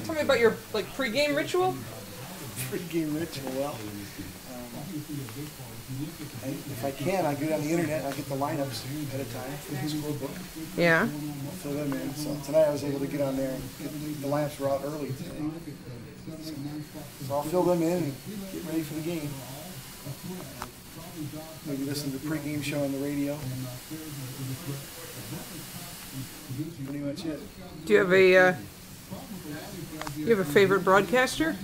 Tell me about your pre-game ritual. Pre-game ritual. Well, if I can, I go down the internet. I get the lineups at a time from the scorebook. Yeah. I'll fill them in. So tonight I was able to get on there and the lineups were out early today. So I'll fill them in and get ready for the game. Maybe listen to the pre-game show on the radio. Pretty much it. Do you have a favorite broadcaster?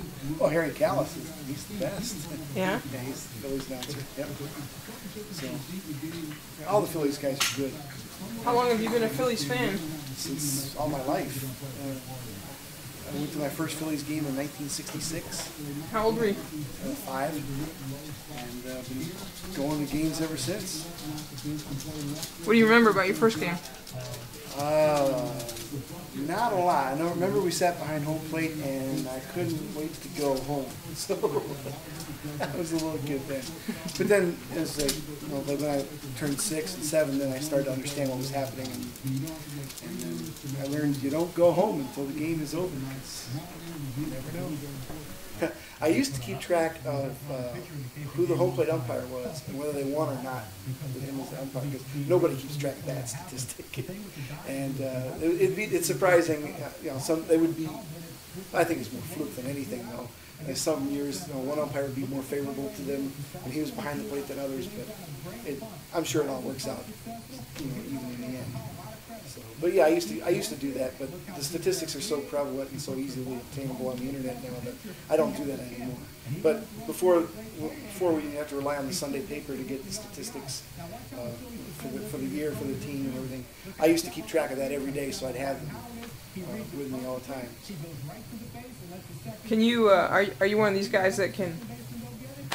Oh, Harry Callis, he's the best. Yeah? Yeah, he's the Phillies announcer. Yep. So, all the Phillies guys are good. How long have you been a Phillies fan? Since all my life. I went to my first Phillies game in 1966. How old were you? 5. And I've been going to games ever since. What do you remember about your first game? Not a lot. I remember we sat behind home plate and I couldn't wait to go home. So I was a little kid then. But then it was like when I turned 6 and 7, then I started to understand what was happening, and then I learned you don't go home until the game is over because you never know. I used to keep track of who the home plate umpire was and whether they won or not with him as the umpire, because nobody keeps track of that statistic. And it's surprising, they would be. I think it's more fluke than anything, though. And some years, one umpire would be more favorable to them, and he was behind the plate than others. But I'm sure it all works out, even in the end. So, but yeah, I used to do that. But the statistics are so prevalent and so easily obtainable on the internet now that I don't do that anymore. But before we have to rely on the Sunday paper to get the statistics for the year, for the team and everything, I used to keep track of that every day, so I'd have them with me all the time. Can you are you one of these guys that can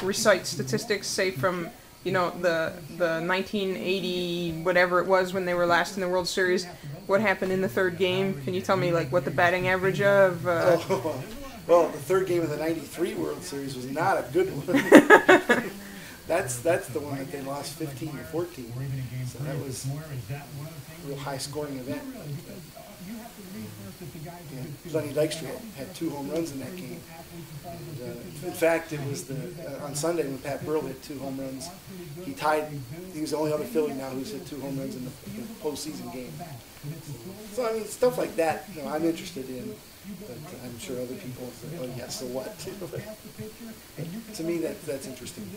recite statistics, say from the 1980 whatever it was when they were last in the World Series? What happened in the third game? Can you tell me what the batting average of? Well, the third game of the '93 World Series was not a good one. That's the one that they lost 15 to 14. So that was a real high scoring event. Lenny Dykstra had 2 home runs in that game. And, in fact, it was on Sunday when Pat Burrell hit 2 home runs. He was the only other Philly now who's hit 2 home runs in the postseason game. So I mean, stuff like that, I'm interested in. But I'm sure other people say, "Oh, yeah, so what?" But to me, that's interesting.